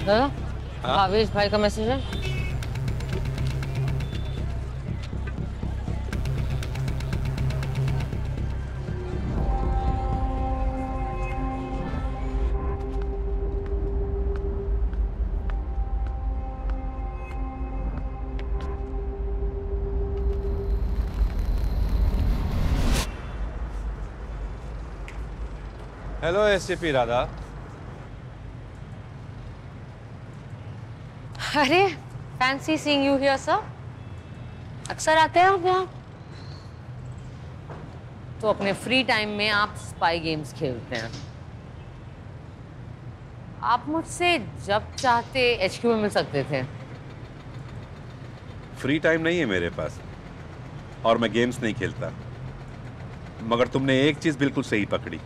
दादा, हाँ? भावेश भाई का मैसेज है। Hello SCP Radha. अरे, fancy seeing you here sir. अक्सर आते हैं आप यहाँ? तो अपने फ्री टाइम में आप स्पाई गेम्स खेलते हैं। आप मुझसे जब चाहते एचक्यू में मिल सकते थे। फ्री टाइम नहीं है मेरे पास और मैं गेम्स नहीं खेलता, मगर तुमने एक चीज बिल्कुल सही पकड़ी।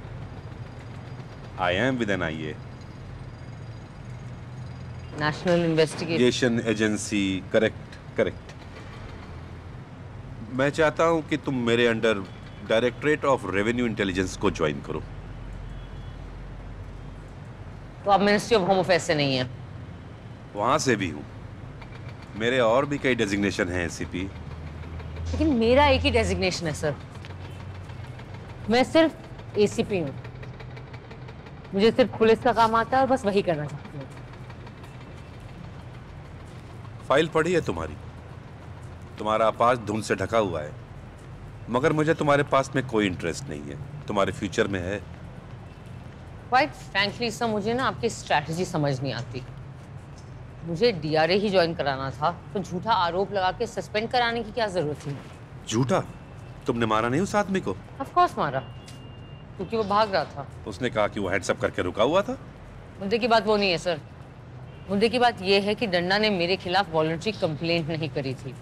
आई एम विद एन आईए, national investigation agency. Correct correct. मैं चाहता हूं कि तुम मेरे under directorate of revenue intelligence को ज्वाइन करो। तो आप मिनिस्ट्री ऑफ होम अफेयर्स से नहीं है? वहां से भी हूं। मेरे और भी कई डेजिग्नेशन हैं एससीपी। लेकिन मेरा एक ही डेजिग्नेशन है सर। मैं सिर्फ एसीपी हूँ। मुझे सिर्फ पुलिस का काम आता है और बस वही करना चाहती हूँ। फाइल पड़ी है तुम्हारी, तुम्हारा पास धुंध से ढका हुआ है, मगर मुझे तुम्हारे पास में कोई इंटरेस्ट नहीं है। तुम्हारे फ्यूचर में है। क्वाइट फ्रैंकली सर, मुझे ना आपकी स्ट्रैटेजी समझ नहीं आती। मुझे डीआरए ही ज्वाइन कराना था, तो झूठा आरोप लगा के सस्पेंड कराने की क्या जरूरत थी? झूठा? तुमने मारा नहीं उस आदमी को? ऑफ कोर्स मारा, क्योंकि वो भाग रहा था। उसने कहा कि वो हेड्स अप करके रुका हुआ था। मुद्दे की बात वो नहीं है सर। मुद्दे की बात ये है कि डंडा ने मेरे खिलाफ वॉलंटरी कंप्लेंट नहीं करी थी।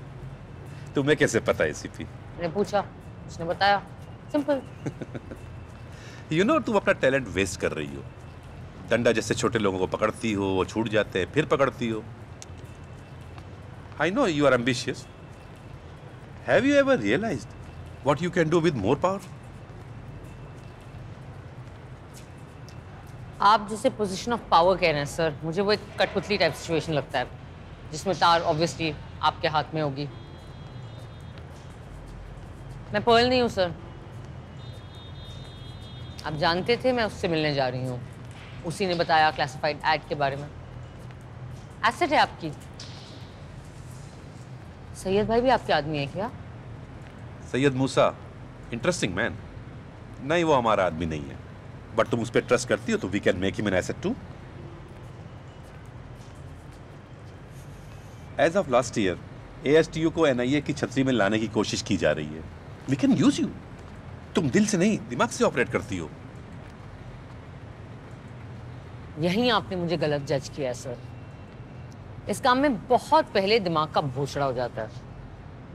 तुम्हें कैसे पता एसीपी? मैंने पूछा, उसने बताया। सिंपल। यू नो, तुम अपना टैलेंट वेस्ट कर रही हो। डंडा जैसे छोटे लोगों को पकड़ती हो, वो छूट जाते हैं, फिर पकड़ती हो। I know you are ambitious. Have you ever realized what you can do with more power? आप जिसे पोजीशन ऑफ पावर कह रहे हैं सर, मुझे वो एक कठपुतली टाइप सिचुएशन लगता है, जिसमें तार ऑब्वियसली आपके हाथ में होगी। मैं पर्ल नहीं हूं सर। आप जानते थे मैं उससे मिलने जा रही हूँ। उसी ने बताया क्लासिफाइड एड के बारे में। एसेट है आपकी। सैयद भाई भी आपके आदमी है क्या? सैयद मूसा, इंटरेस्टिंग मैन। नहीं, वो हमारा आदमी नहीं है, बट तुम उस पर ट्रस्ट करती हो तो we can make him an asset too. As of last year ASTU को एनआईए की छतरी में लाने की कोशिश की जा रही है। We can use you. तुम दिल से नहीं, दिमाग से ऑपरेट करती हो। यहीं आपने मुझे गलत जज किया है सर। इस काम में बहुत पहले दिमाग का भोसड़ा हो जाता है।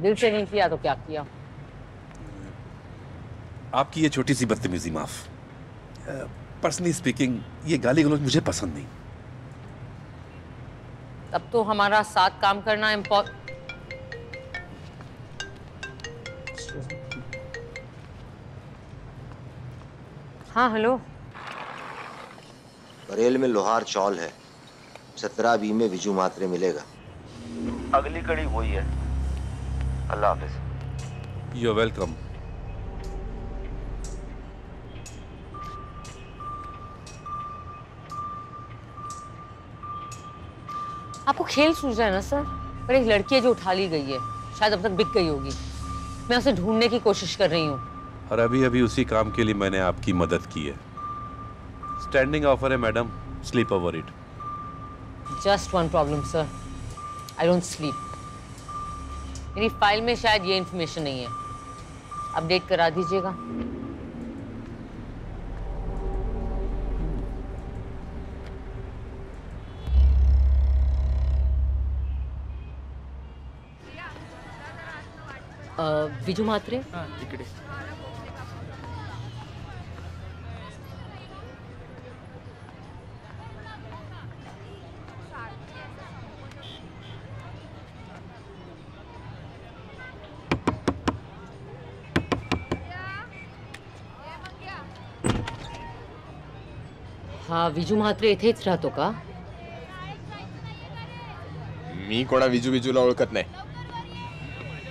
दिल से नहीं किया तो क्या किया? आपकी ये छोटी सी बदतमीजी माफ। पर्सनली स्पीकिंग, ये गाली गलौज मुझे पसंद नहीं। तब तो हमारा साथ काम करना हाँ हेलो। बरेल में लोहार चौल है, 17B में विजू मात्रे मिलेगा। अगली कड़ी वही है। अल्लाह हाफिज। You are welcome. आपको खेल सूझ रहा है ना सर? पर एक लड़की है जो उठा ली गई है, शायद अब तक बिक गई होगी। मैं उसे ढूंढने की कोशिश कर रही हूँ। और अभी अभी उसी काम के लिए मैंने आपकी मदद की है। स्टैंडिंग ऑफर है madam, sleep over it. Just one problem sir, I don't sleep. मेरी फाइल में शायद ये इंफॉर्मेशन नहीं है। अपडेट करा दीजिएगा। विजू म्हात्रे? हां, तिकडे। हा विजू म्हात्रे इथेच राहतो का? मी कोणा विजू विजूला ओळखत नाही.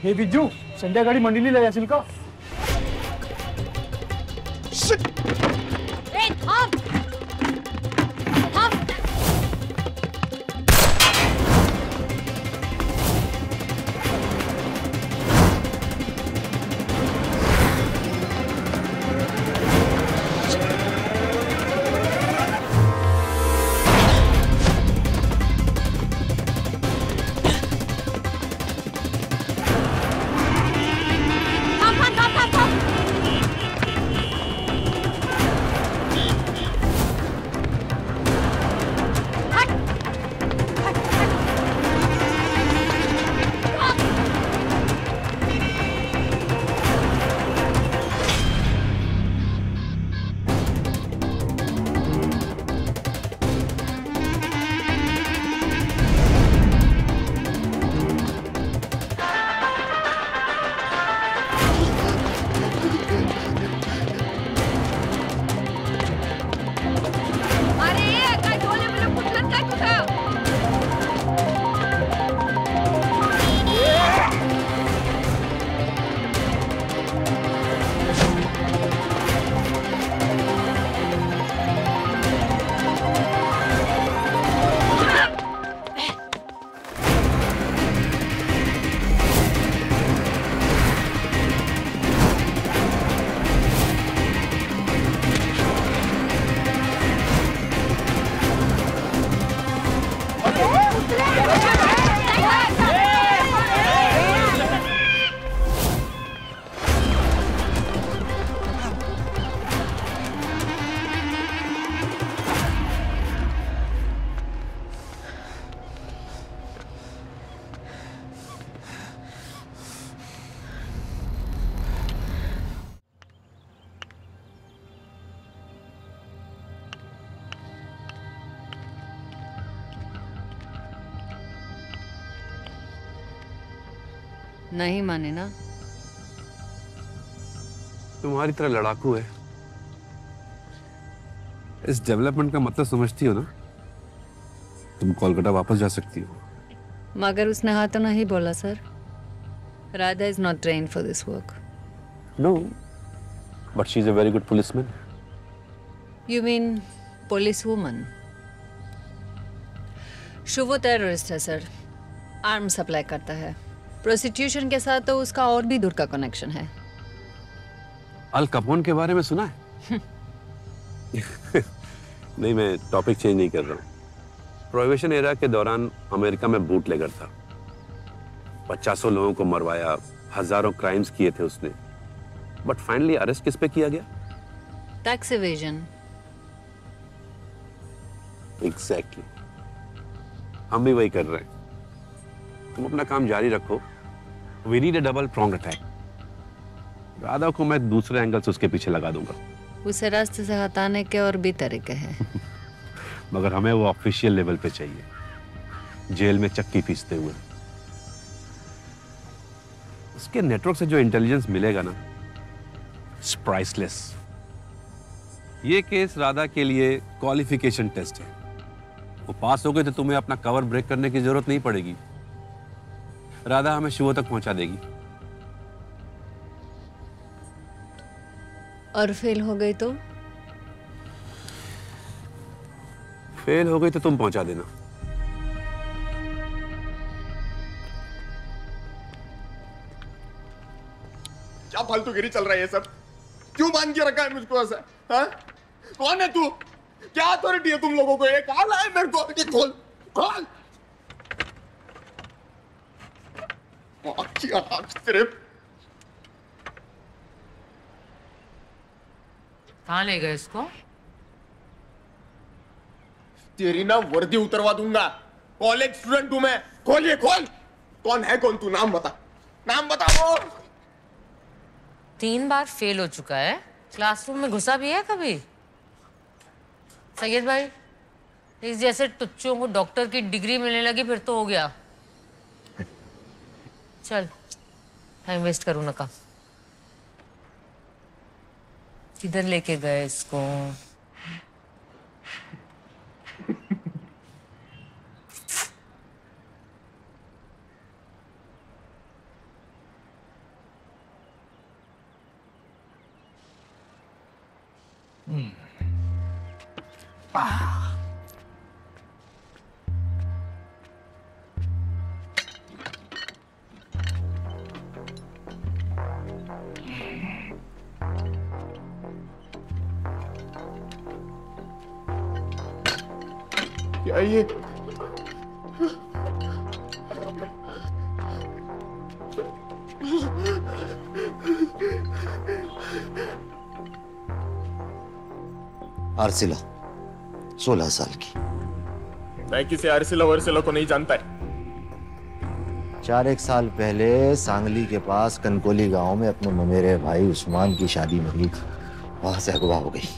हे विजू संध्याकाळी मंदिरला जाशील का? ए, थांब! थांब! नहीं माने ना? तुम्हारी तरह लड़ाकू है। इस डेवलपमेंट का मतलब समझती हो ना? तुम कोलकाता वापस जा सकती हो। मगर उसने हाँ तो नहीं बोला sir. Radha is not trained for this work. No, but she's a very good policeman. You mean police woman? Shubh terrorist है सर, आर्म सप्लाई करता है। प्रोस्टिट्यूशन के साथ तो उसका और भी दूर का कनेक्शन है। अल कपोन के बारे में सुना है? नहीं, मैं टॉपिक चेंज नहीं कर रहा हूँ। प्रोहिबिशन एरा के दौरान अमेरिका में बूटलेगर था। 50 लोगों को मरवाया, हजारों क्राइम्स किए थे उसने। बट फाइनली अरेस्ट किस पे किया गया? Tax evasion. एग्जैक्टली। हम भी वही कर रहे हैं। तुम अपना काम जारी रखो। We need a double prong attack. Radha को मैं दूसरे एंगल से उसके पीछे लगा दूंगा। उसे रास्ते से हटाने के और भी तरीके हैं। मगर हमें वो ऑफिशियल लेवल पे चाहिए, जेल में चक्की पीसते हुए। उसके नेटवर्क से जो इंटेलिजेंस मिलेगा ना, इट्स प्राइसलेस। ये केस राधा के लिए क्वालिफिकेशन टेस्ट है। वो पास हो गए तो तुम्हें अपना कवर ब्रेक करने की जरूरत नहीं पड़ेगी। राधा हमें शुभ तक पहुंचा देगी। और फेल हो गई तो? फेल हो गई तो तुम पहुंचा देना। क्या फालतूगिरी चल रहा है ये सब? क्यों बांध के रखा है मुझको ऐसा? हाँ? कौन है तू? क्या अथॉरिटी है तुम लोगों को? ये कहाँ लाए मेरे को? ये खोल, खोल। सिर्फ कहाँ ले गए इसको? तेरी ना वर्दी उतरवा दूंगा। कॉलेज स्टूडेंट हूं मैं। खोल ये, खोल। कौन है कौन तू? नाम बता, नाम बता। वो 3 बार फेल हो चुका है। क्लासरूम में घुसा भी है कभी? सैयद भाई, इस जैसे टुच्चों को डॉक्टर की डिग्री मिलने लगी फिर तो हो गया। चल, टाइम वेस्ट करूँ ना का। किधर लेके गए इसको? क्या ये? आर्सिला 16 साल की। मैं किसी आर्सिला वर्सिला को नहीं जानता है। 4 साल पहले सांगली के पास कनकोली गांव में अपने ममेरे भाई उस्मान की शादी में हुई थी। वहां से अगवा हो गई।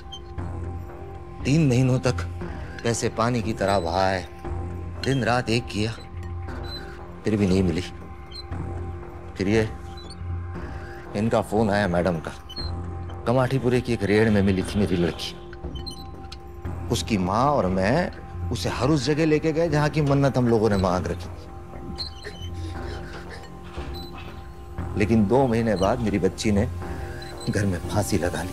3 महीनों तक पैसे पानी की तरह बहाए, दिन रात एक किया, फिर भी नहीं मिली। फिर ये इनका फोन आया मैडम का। कमाठीपुरे की एक रेड़ में मिली थी मेरी लड़की। उसकी माँ और मैं उसे हर उस जगह लेके गए जहां की मन्नत हम लोगों ने मांग रखी थी। लेकिन 2 महीने बाद मेरी बच्ची ने घर में फांसी लगा ली।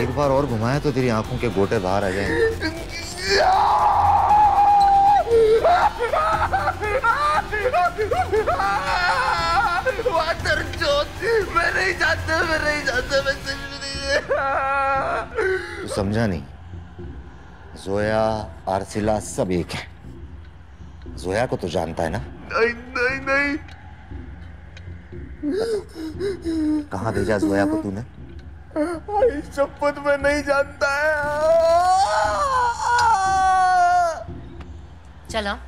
एक बार और घुमाया तो तेरी आंखों के गोटे बाहर आ जाएंगे। मैं नहीं जानता, तू समझा नहीं। जोया, आर्सिला सब एक है। जोया को तो जानता है ना? नहीं। कहाँ भेजा जोया को तूने? शपथ में नहीं जानता है। चला,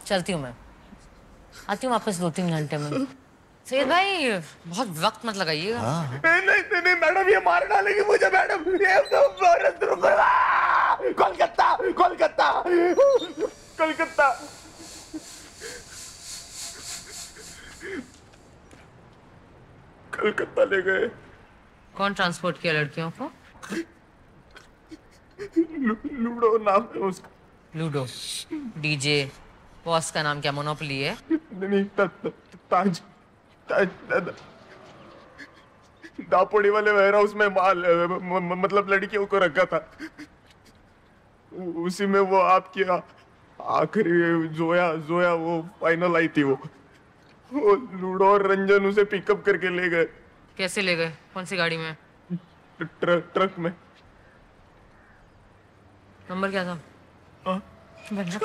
चलती हूँ मैं। आती हूँ वापस 2-3 घंटे में। सैयद भाई बहुत वक्त मत लगाइएगा। नहीं मैडम, ये मार डालेगी मुझे मैडम। ये कोलकाता। कलकत्ता ले गए। कौन ट्रांसपोर्ट किया लड़कियों को? लूडो नाम है उसका। लूडो, डीजे, बॉस का नाम क्या मोनोपोली है? नहीं, ताज दापोड़ी वाले वेयर हाउस में माल मतलब लड़कियों को रखा था। उसी में वो आपकी आखिरी जोया वो फाइनल आई थी। वो लूडो और रंजन उसे पिकअप करके ले गए। कैसे ले गए? कौन सी गाड़ी में? ट्रक में। नंबर क्या था? नंबर क्या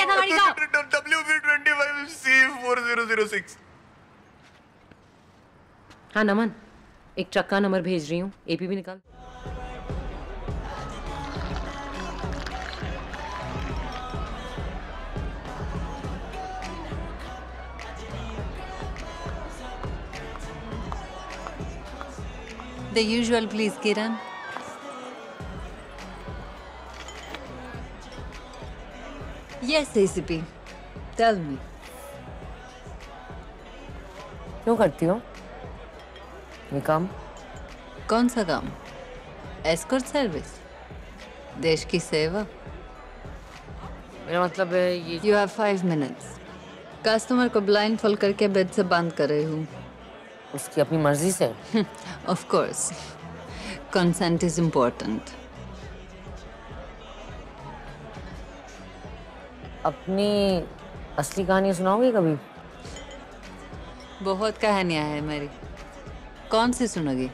था गाड़ी का? WV25C4006। हाँ नमन, एक ट्रक का नंबर भेज रही हूँ। एपी भी निकाल। The usual, please, Kiran. Yes, ACP. Tell me. क्यों करती हो ये काम? कौन सा काम? Escort service? देश की सेवा? मेरा मतलब है ये। You have 5 minutes. कस्टमर को ब्लाइंड फोल्ड करके बेड से बंद कर रही हूँ। उसकी अपनी मर्जी से? Of course. Consent is important. अपनी असली कहानी सुनाओगे कभी? बहुत कहानियां हैं मेरी। कौन सी सुनोगी?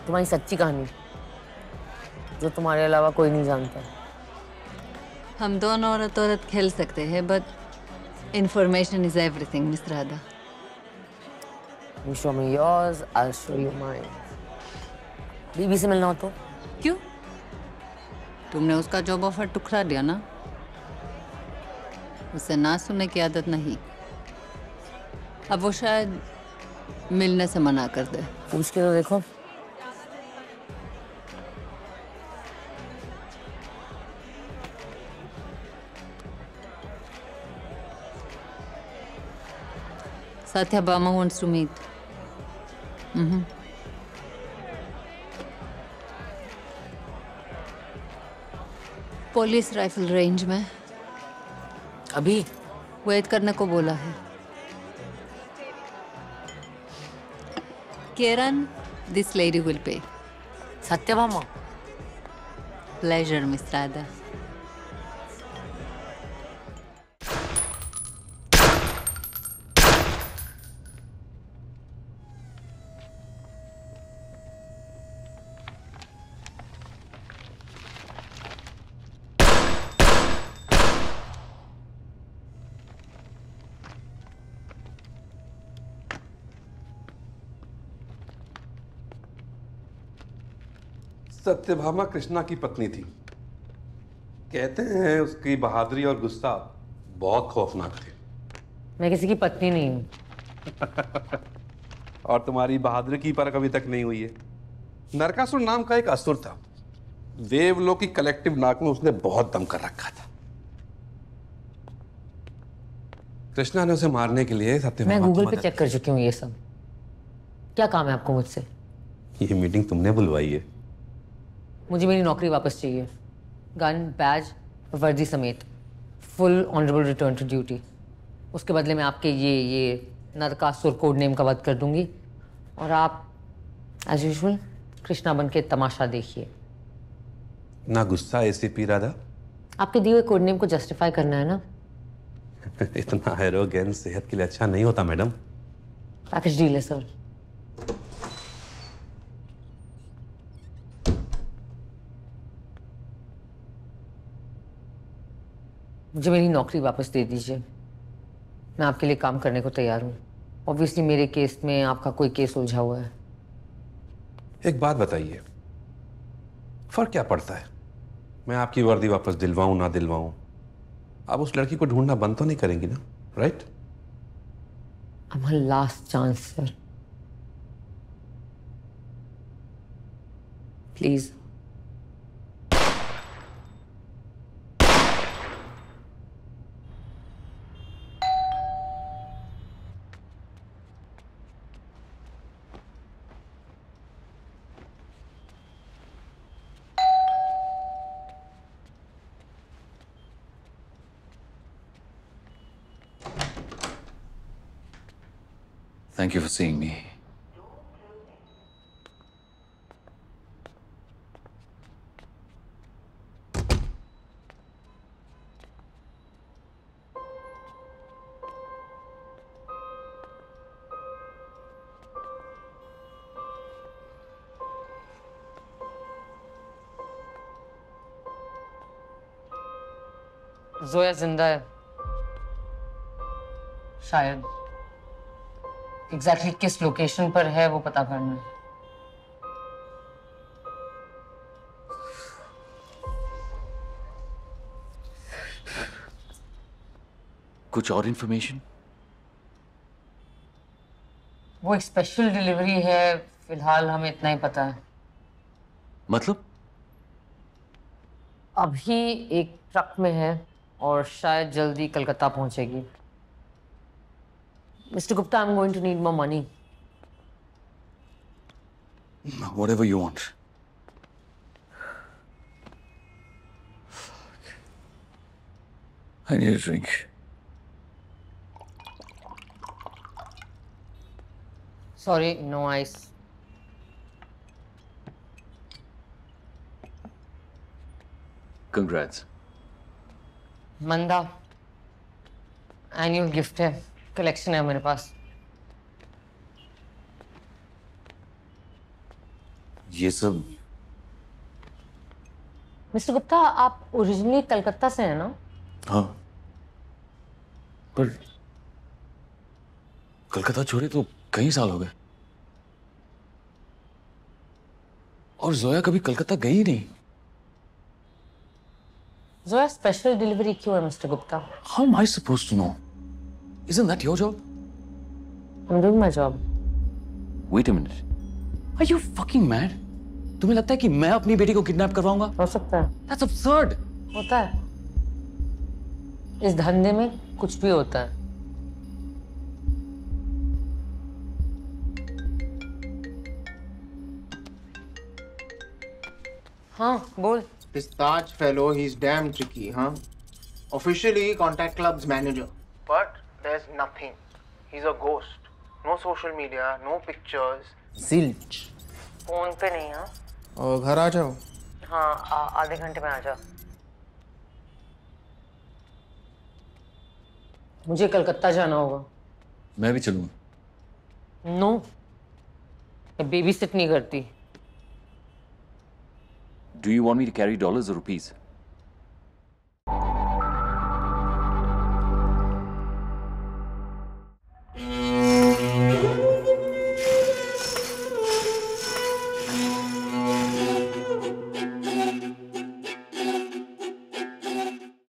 तुम्हारी सच्ची कहानी जो तुम्हारे अलावा कोई नहीं जानता। हम दोनों औरत खेल सकते हैं, but information is everything, miss Radha. You show me yours, I'll show you mine. बीबी से मिलना हो तो? क्यों? तुमने उसका जॉब ऑफर टुकरा दिया ना? उसे ना सुनने की आदत नहीं। अब वो शायद मिलने से मना कर दे। पूछ के तो देखो। Satyabama wants to meet. Police rifle range में अभी वेट करने को बोला है। किरण, this lady will pay. Satyabhama, pleasure miss Radha. Satyabhama Krishna की पत्नी थी। कहते हैं उसकी बहादुरी और गुस्सा बहुत खौफनाक थे। मैं किसी की पत्नी नहीं हूँ। और तुम्हारी बहादुरी की परख अभी तक नहीं हुई है। नरकासुर नाम का एक असुर था। देवलोक की कलेक्टिव नाक में उसने बहुत दम कर रखा था। कृष्णा ने उसे मारने के लिए सत्यभामा मैं की गूगल पे मदद चेक कर चुकी हूँ ये सब। क्या काम है आपको मुझसे? ये मीटिंग तुमने बुलवाई है। मुझे मेरी नौकरी वापस चाहिए, गन, बैज और वर्दी समेत। Full honourable return to duty. उसके बदले में आपके ये नरकासुर कोड नेम का वध कर दूंगी और आप एज यूजुअल कृष्णा बन के तमाशा देखिए। ना गुस्सा एसीपी राधा। आपके दिए हुए कोड नेम को जस्टिफाई करना है ना? इतना एरोगेंस सेहत के लिए अच्छा नहीं होता मैडम। पैकेज डील है सर। मुझे मेरी नौकरी वापस दे दीजिए। मैं आपके लिए काम करने को तैयार हूँ। ऑब्वियसली मेरे केस में आपका कोई केस उलझा हुआ है। एक बात बताइए, फर्क क्या पड़ता है? मैं आपकी वर्दी वापस दिलवाऊं ना दिलवाऊं, आप उस लड़की को ढूंढना बंद तो नहीं करेंगी ना, राइट? हमारा last chance sir, please. Thank you for seeing me. Zoya जिंदा है शायद। एग्जैक्टली किस लोकेशन पर है वो पता करना है। कुछ और इंफॉर्मेशन? वो एक स्पेशल डिलीवरी है, फिलहाल हमें इतना ही पता है। मतलब? अभी एक ट्रक में है और शायद जल्दी कलकत्ता पहुंचेगी। Mister Gupta, I'm going to need more money. Whatever you want. Fuck. I need a drink. Sorry, no ice. Congrats. Manda, annual gift है, कलेक्शन है मेरे पास। ये सब? मिस्टर गुप्ता, आप ओरिजिनली कलकत्ता से हैं ना? हाँ, पर कलकत्ता छोड़े तो कई साल हो गए और जोया कभी कलकत्ता गई ही नहीं। जोया स्पेशल डिलीवरी क्यों है mister Gupta? How am I supposed to know? Isn't that your job? I'm doing my job. Wait a minute. Are you fucking mad? तुम्हें लगता है कि मैं अपनी बेटी को किडनैप करवाऊंगा? हो सकता है। That's absurd. होता है। इस धंधे में कुछ भी होता है। हाँ, बोल। This Taj fellow, he's damn tricky, huh? Officially, contact club's manager. But there's nothing. He's a ghost. No social media, no pictures. Zilch. Phone पे नहीं। हाँ और घर आ जाओ। हाँ आधे घंटे में आ जा। मुझे कलकत्ता जाना होगा। मैं भी चलूंगा। नो, बेबी सिट नहीं करती। Do you want me to carry dollars or rupees?